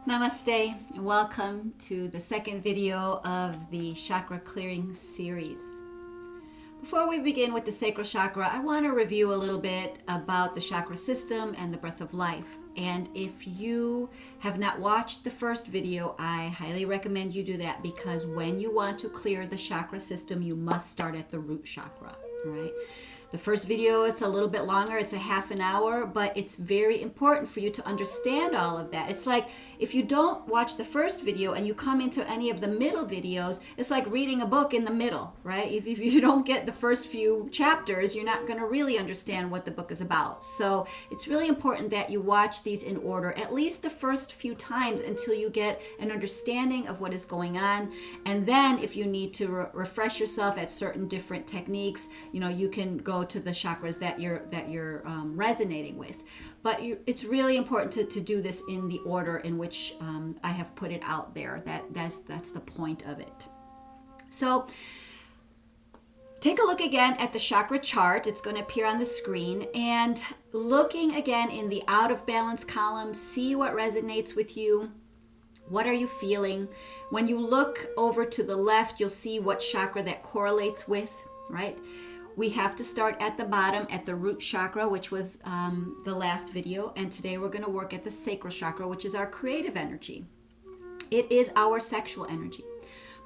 Namaste and welcome to the second video of the chakra clearing series. Before we begin with the sacral chakra, I want to review a little bit about the chakra system and the breath of life. And if you have not watched the first video, I highly recommend you do that, because when you want to clear the chakra system, you must start at the root chakra, all right? The first video, it's a little bit longer, it's a half an hour, but it's very important for you to understand all of that. It's like if you don't watch the first video and you come into any of the middle videos, it's like reading a book in the middle, right? If you don't get the first few chapters, you're not going to really understand what the book is about. So it's really important that you watch these in order, at least the first few times, until you get an understanding of what is going on. And then if you need to refresh yourself at certain different techniques, you can go to the chakras that you're resonating with. But it's really important to do this in the order in which I have put it out there. That's the point of it. So take a look again at the chakra chart. It's going to appear on the screen, and looking again in the out of balance column, see what resonates with you. What are you feeling? When you look over to the left, you'll see what chakra that correlates with, right? We have to start at the bottom, at the root chakra, which was the last video. And today we're going to work at the sacral chakra, which is our creative energy. It is our sexual energy.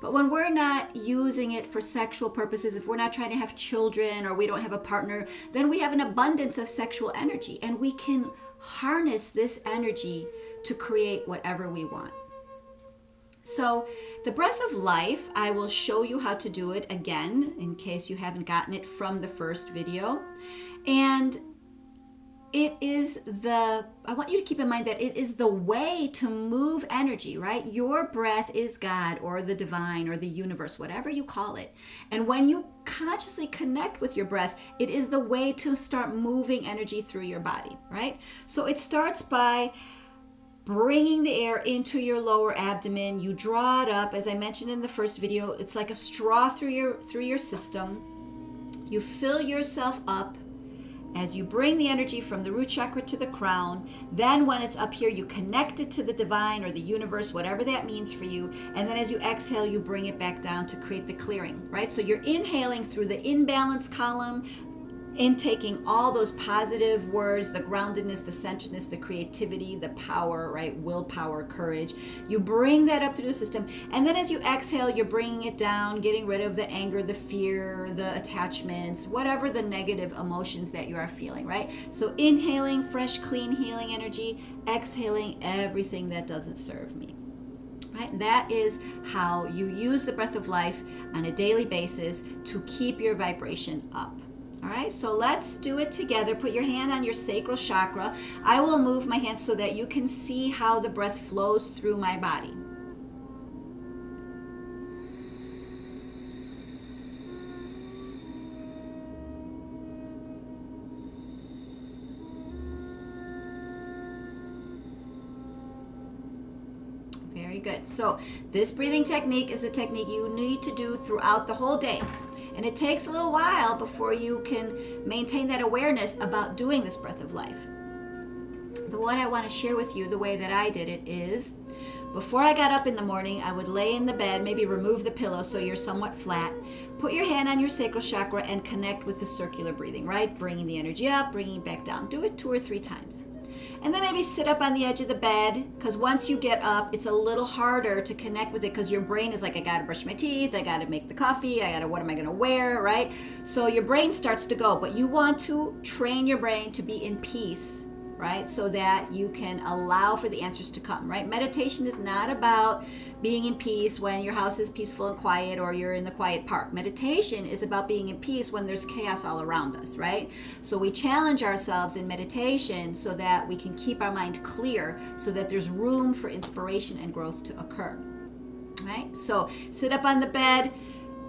But when we're not using it for sexual purposes, if we're not trying to have children or we don't have a partner, then we have an abundance of sexual energy. And we can harness this energy to create whatever we want. So the breath of life, I will show you how to do it again in case you haven't gotten it from the first video. And it is I want you to keep in mind that it is the way to move energy, right? Your breath is God or the divine or the universe, whatever you call it. And when you consciously connect with your breath, it is the way to start moving energy through your body, right? So it starts by bringing the air into your lower abdomen. You draw it up, as I mentioned in the first video. It's like a straw through your system. You fill yourself up as you bring the energy from the root chakra to the crown. Then when it's up here, you connect it to the divine or the universe, whatever that means for you. And then as you exhale, you bring it back down to create the clearing, right? So you're inhaling through the imbalance column, intaking all those positive words, the groundedness, the centeredness, the creativity, the power, right? Willpower, courage. You bring that up through the system. And then as you exhale, you're bringing it down, getting rid of the anger, the fear, the attachments, whatever the negative emotions that you are feeling, right? So inhaling fresh, clean, healing energy, exhaling everything that doesn't serve me. Right? That is how you use the breath of life on a daily basis to keep your vibration up. All right, so let's do it together. Put your hand on your sacral chakra. I will move my hands so that you can see how the breath flows through my body. Very good. So this breathing technique is a technique you need to do throughout the whole day. And it takes a little while before you can maintain that awareness about doing this breath of life. But what I want to share with you, the way that I did it, is before I got up in the morning, I would lay in the bed, maybe remove the pillow so you're somewhat flat. Put your hand on your sacral chakra and connect with the circular breathing, right? Bringing the energy up, bringing it back down. Do it 2 or 3 times. And then maybe sit up on the edge of the bed, because once you get up, it's a little harder to connect with it, because your brain is like, I gotta brush my teeth, I gotta make the coffee, what am I gonna wear, right? So your brain starts to go, but you want to train your brain to be in peace, right? So that you can allow for the answers to come, right? Meditation is not about being in peace when your house is peaceful and quiet or you're in the quiet park. Meditation is about being in peace when there's chaos all around us, right? So we challenge ourselves in meditation so that we can keep our mind clear, so that there's room for inspiration and growth to occur, right? So sit up on the bed,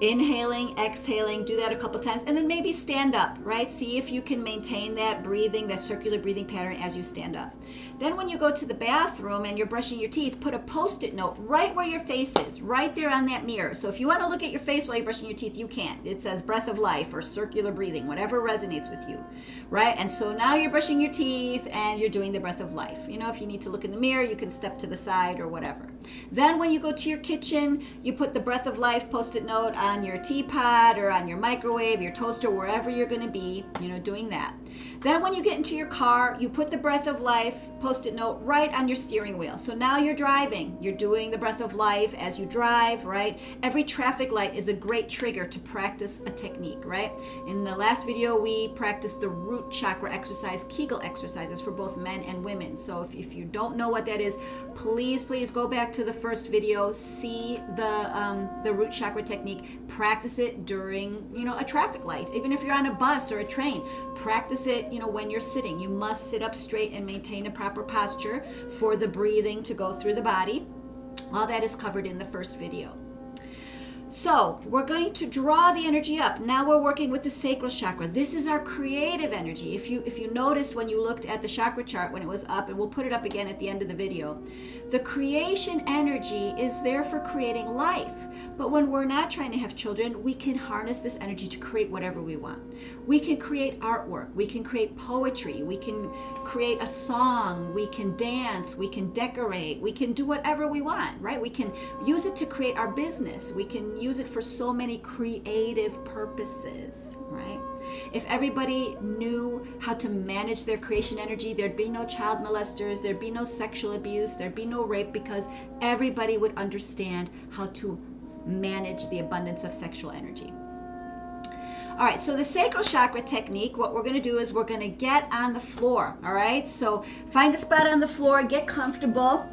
Inhaling, exhaling, do that a couple times, and then maybe stand up, right? See if you can maintain that breathing, that circular breathing pattern as you stand up. Then when you go to the bathroom and you're brushing your teeth, put a Post-it note right where your face is, right there on that mirror. So if you want to look at your face while you're brushing your teeth, you can. It says breath of life or circular breathing, whatever resonates with you, right? And so now you're brushing your teeth and you're doing the breath of life. You know, if you need to look in the mirror, you can step to the side or whatever. Then when you go to your kitchen, you put the breath of life Post-it note on your teapot or on your microwave, your toaster, wherever you're going to be, you know, doing that. Then when you get into your car, you put the breath of life Post-it note right on your steering wheel. So now you're driving. You're doing the breath of life as you drive, right? Every traffic light is a great trigger to practice a technique, right? In the last video, we practiced the root chakra exercise, Kegel exercises for both men and women. So if you don't know what that is, please go back to the first video, see the root chakra technique, practice it during, you know, a traffic light. Even if you're on a bus or a train, practice it, you know, when you're sitting. You must sit up straight and maintain a proper posture for the breathing to go through the body. All that is covered in the first video. So we're going to draw the energy up. Now we're working with the sacral chakra. This is our creative energy. If you noticed when you looked at the chakra chart when it was up, and we'll put it up again at the end of the video, the creation energy is there for creating life. But when we're not trying to have children, we can harness this energy to create whatever we want. We can create artwork, we can create poetry, we can create a song, we can dance, we can decorate, we can do whatever we want, right? We can use it to create our business. We can use it for so many creative purposes, right? If everybody knew how to manage their creation energy, there'd be no child molesters, there'd be no sexual abuse, there'd be no rape, because everybody would understand how to manage the abundance of sexual energy. All right, so the sacral chakra technique, what we're going to do is we're going to get on the floor, all right? So find a spot on the floor, get comfortable,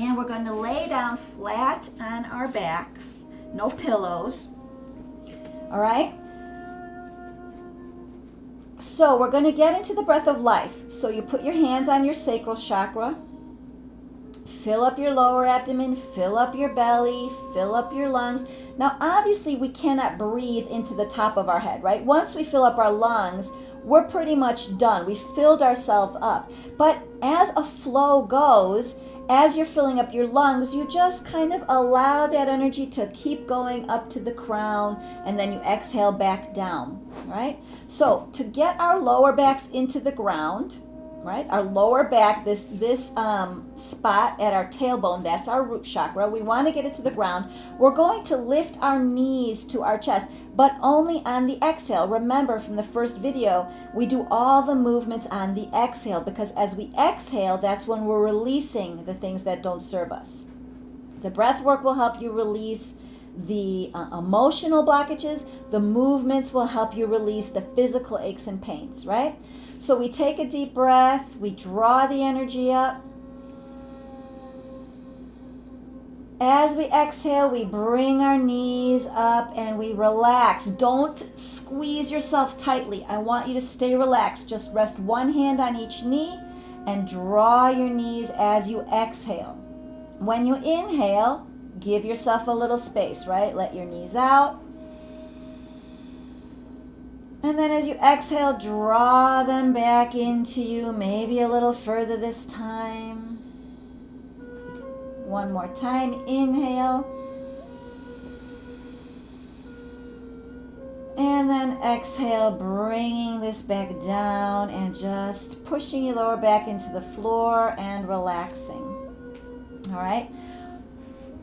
and we're going to lay down flat on our backs, no pillows, all right? So we're going to get into the breath of life. So you put your hands on your sacral chakra, fill up your lower abdomen, fill up your belly, fill up your lungs. Now, obviously, we cannot breathe into the top of our head, right? Once we fill up our lungs, we're pretty much done. We filled ourselves up. But as a flow goes, as you're filling up your lungs, you just kind of allow that energy to keep going up to the crown, and then you exhale back down, right? So to get our lower backs into the ground, right? Our lower back, this spot at our tailbone, that's our root chakra. We want to get it to the ground. We're going to lift our knees to our chest, but only on the exhale. Remember from the first video, we do all the movements on the exhale, because as we exhale, that's when we're releasing the things that don't serve us. The breath work will help you release the emotional blockages. The movements will help you release the physical aches and pains, right? So we take a deep breath, we draw the energy up. As we exhale, we bring our knees up and we relax. Don't squeeze yourself tightly. I want you to stay relaxed. Just rest one hand on each knee and draw your knees as you exhale. When you inhale, give yourself a little space, right? Let your knees out. And then as you exhale, draw them back into you, maybe a little further this time. One more time, inhale. And then exhale, bringing this back down and just pushing your lower back into the floor and relaxing. All right.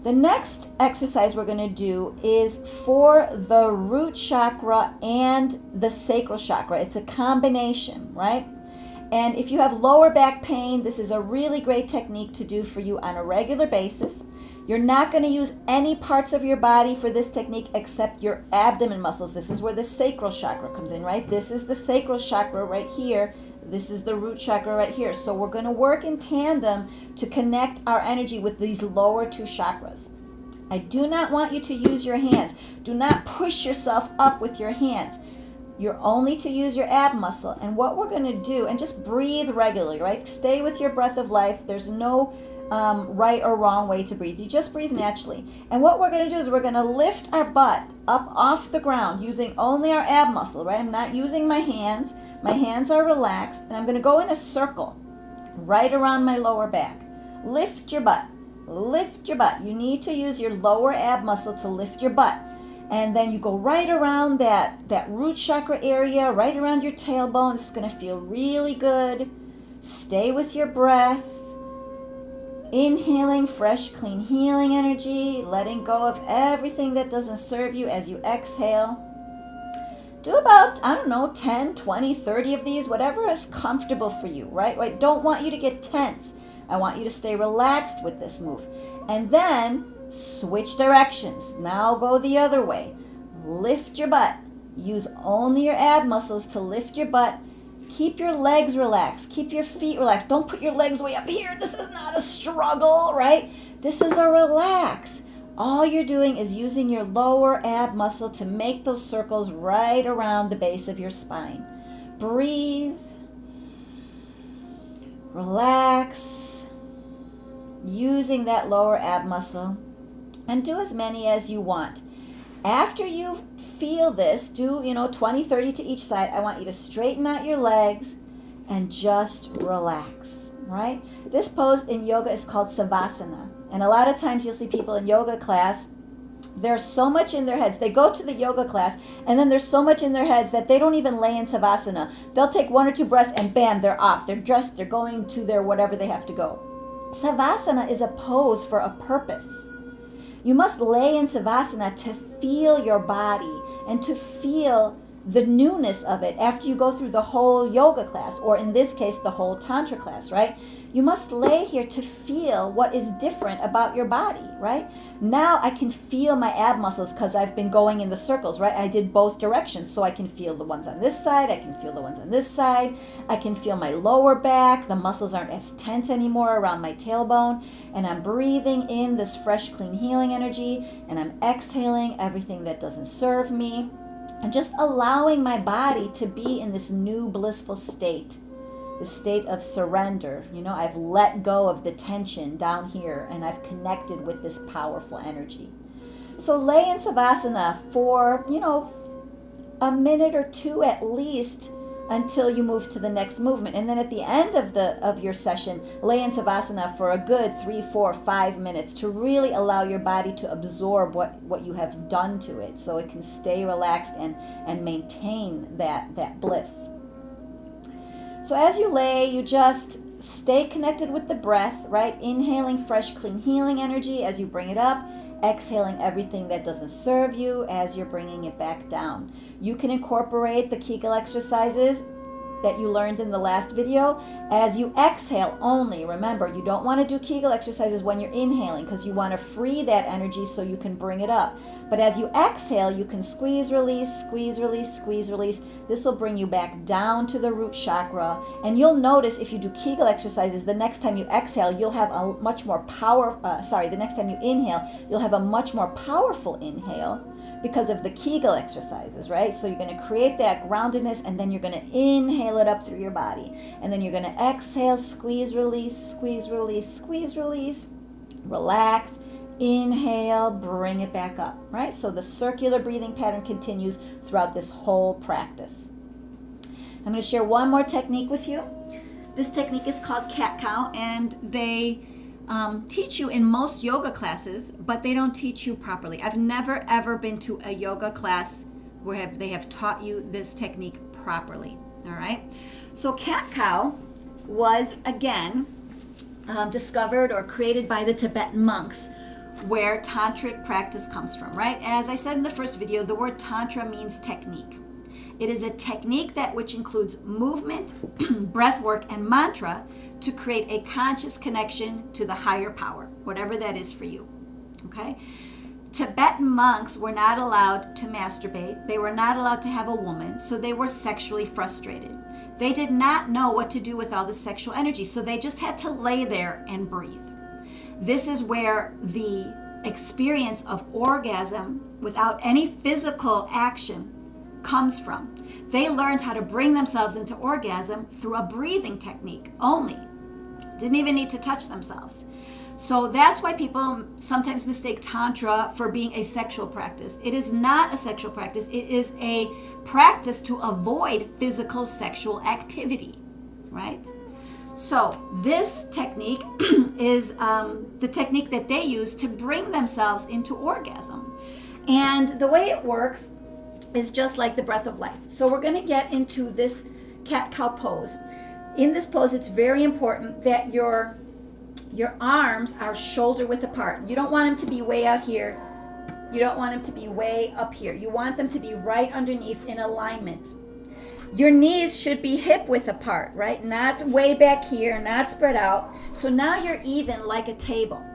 The next exercise we're going to do is for the root chakra and the sacral chakra. It's a combination, right? And if you have lower back pain, this is a really great technique to do for you on a regular basis. You're not going to use any parts of your body for this technique except your abdomen muscles. This is where the sacral chakra comes in, right? This is the sacral chakra right here. This is the root chakra right here. So we're going to work in tandem to connect our energy with these lower two chakras. I do not want you to use your hands. Do not push yourself up with your hands. You're only to use your ab muscle. And what we're going to do, and just breathe regularly, right? Stay with your breath of life. There's no right or wrong way to breathe. You just breathe naturally. And what we're going to do is we're going to lift our butt up off the ground using only our ab muscle, right? I'm not using my hands. My hands are relaxed, and I'm going to go in a circle right around my lower back. Lift your butt. Lift your butt. You need to use your lower ab muscle to lift your butt. And then you go right around that root chakra area, right around your tailbone. It's going to feel really good. Stay with your breath. Inhaling fresh, clean, healing energy. Letting go of everything that doesn't serve you as you exhale. Do about, 10, 20, 30 of these, whatever is comfortable for you, right? I don't want you to get tense. I want you to stay relaxed with this move. And then switch directions. Now go the other way. Lift your butt. Use only your ab muscles to lift your butt. Keep your legs relaxed. Keep your feet relaxed. Don't put your legs way up here. This is not a struggle, right? This is a relax. All you're doing is using your lower ab muscle to make those circles right around the base of your spine. Breathe. Relax. Using that lower ab muscle. And do as many as you want. After you feel this, do 20, 30 to each side. I want you to straighten out your legs and just relax, right? This pose in yoga is called Savasana. And a lot of times you'll see people in yoga class, there's so much in their heads. They go to the yoga class and then there's so much in their heads that they don't even lay in Savasana. They'll take 1 or 2 breaths and bam, they're off. They're dressed, they're going to their whatever they have to go. Savasana is a pose for a purpose. You must lay in Savasana to feel your body and to feel the newness of it after you go through the whole yoga class, or in this case, the whole Tantra class, right? You must lay here to feel what is different about your body, right? Now I can feel my ab muscles because I've been going in the circles, right? I did both directions, so I can feel the ones on this side, I can feel the ones on this side, I can feel my lower back, the muscles aren't as tense anymore around my tailbone, and I'm breathing in this fresh, clean, healing energy, and I'm exhaling everything that doesn't serve me. I'm just allowing my body to be in this new blissful state, the state of surrender. I've let go of the tension down here and I've connected with this powerful energy. So lay in Savasana for, a minute or 2 at least until you move to the next movement. And then at the end of your session, lay in Savasana for a good 3, 4, 5 minutes to really allow your body to absorb what you have done to it so it can stay relaxed and maintain that bliss. So as you lay, you just stay connected with the breath, right? Inhaling fresh, clean, healing energy as you bring it up. Exhaling everything that doesn't serve you as you're bringing it back down. You can incorporate the Kegel exercises that you learned in the last video as you exhale only. Remember, you don't want to do Kegel exercises when you're inhaling because you want to free that energy so you can bring it up. But as you exhale, you can squeeze, release, squeeze, release, squeeze, release. This will bring you back down to the root chakra. And you'll notice if you do Kegel exercises, the next time you exhale, you'll have a much more the next time you inhale, you'll have a much more powerful inhale because of the Kegel exercises, right? So you're going to create that groundedness and then you're going to inhale it up through your body. And then you're going to exhale, squeeze, release, squeeze, release, squeeze, release, relax. Inhale, bring it back up, right? So the circular breathing pattern continues throughout this whole practice. I'm going to share one more technique with you. This technique is called cat-cow, and they teach you in most yoga classes, but they don't teach you properly. I've never ever been to a yoga class where they have taught you this technique properly, all right? So cat-cow was, again, discovered or created by the Tibetan monks, where tantric practice comes from, right? As I said in the first video, the word tantra means technique. It is a technique which includes movement, breath work, and mantra to create a conscious connection to the higher power, whatever that is for you, okay? Tibetan monks were not allowed to masturbate. They were not allowed to have a woman, so they were sexually frustrated. They did not know what to do with all the sexual energy, so they just had to lay there and breathe. This is where the experience of orgasm without any physical action comes from. They learned how to bring themselves into orgasm through a breathing technique only. Didn't even need to touch themselves. So that's why people sometimes mistake Tantra for being a sexual practice. It is not a sexual practice. It is a practice to avoid physical sexual activity, right? So this technique is the technique that they use to bring themselves into orgasm. And the way it works is just like the breath of life. So we're going to get into this cat-cow pose. In this pose, it's very important that your arms are shoulder width apart. You don't want them to be way out here. You don't want them to be way up here. You want them to be right underneath in alignment. Your knees should be hip width apart, right? Not way back here, not spread out. So now you're even like a table,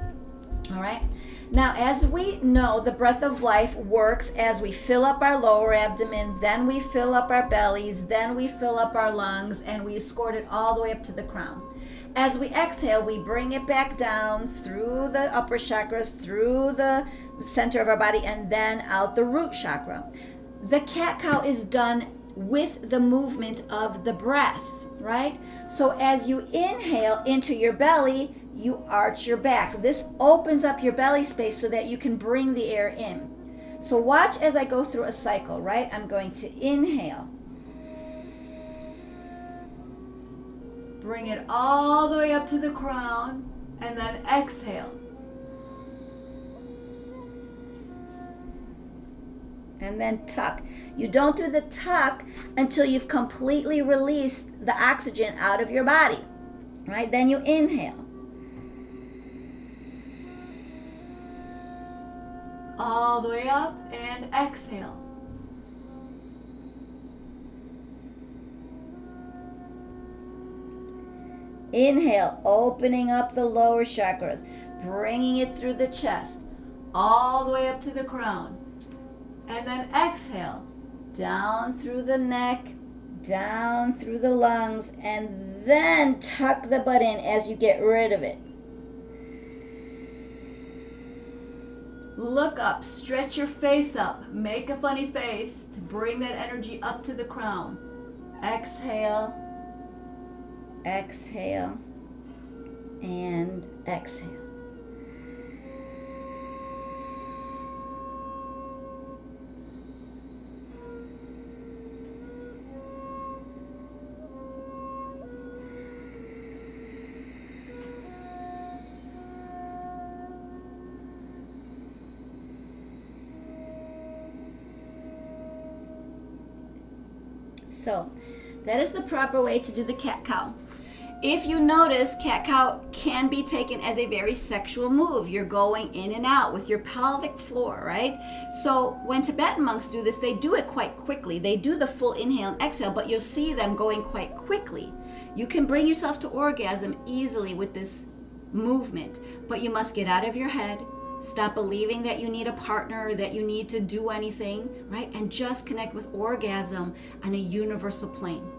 all right? Now, as we know, the breath of life works as we fill up our lower abdomen, then we fill up our bellies, then we fill up our lungs, and we escort it all the way up to the crown. As we exhale, we bring it back down through the upper chakras, through the center of our body, and then out the root chakra. The cat-cow is done with the movement of the breath, right? So as you inhale into your belly, you arch your back. This opens up your belly space so that you can bring the air in. So watch as I go through a cycle, right? I'm going to inhale. Bring it all the way up to the crown, and then exhale. And then tuck. You don't do the tuck until you've completely released the oxygen out of your body, right? Then you inhale. All the way up and exhale. Inhale, opening up the lower chakras, bringing it through the chest, all the way up to the crown. And then exhale, down through the neck, down through the lungs, and then tuck the butt in as you get rid of it. Look up, stretch your face up, make a funny face to bring that energy up to the crown. Exhale, exhale, and exhale. So that is the proper way to do the cat-cow. If you notice, cat-cow can be taken as a very sexual move. You're going in and out with your pelvic floor, right? So when Tibetan monks do this, they do it quite quickly. They do the full inhale and exhale, but you'll see them going quite quickly. You can bring yourself to orgasm easily with this movement, but you must get out of your head. Stop believing that you need a partner, that you need to do anything, right? And just connect with orgasm on a universal plane.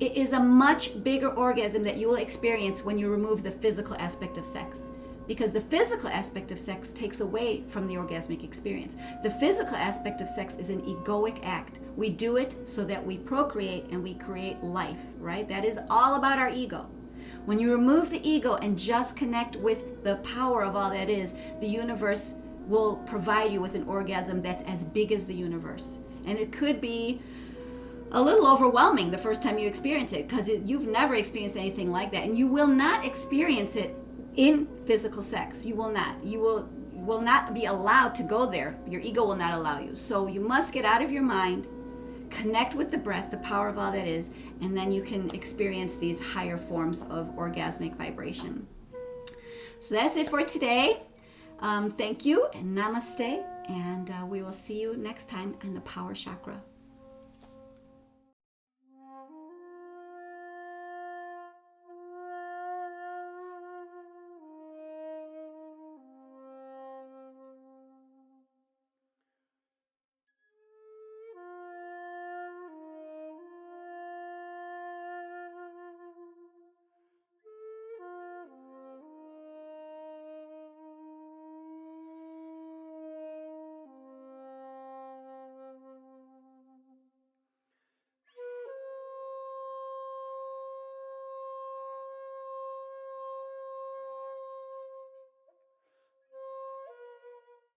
It is a much bigger orgasm that you will experience when you remove the physical aspect of sex, because the physical aspect of sex takes away from the orgasmic experience. The physical aspect of sex is an egoic act. We do it so that we procreate and we create life, right? That is all about our ego. When you remove the ego and just connect with the power of all that is, the universe will provide you with an orgasm that's as big as the universe. And it could be a little overwhelming the first time you experience it, because you've never experienced anything like that. And you will not experience it in physical sex. You will not. You will not be allowed to go there. Your ego will not allow you. So you must get out of your mind, connect with the breath, the power of all that is, and then you can experience these higher forms of orgasmic vibration. So that's it for today. Thank you and namaste, and we will see you next time on the Power Chakra.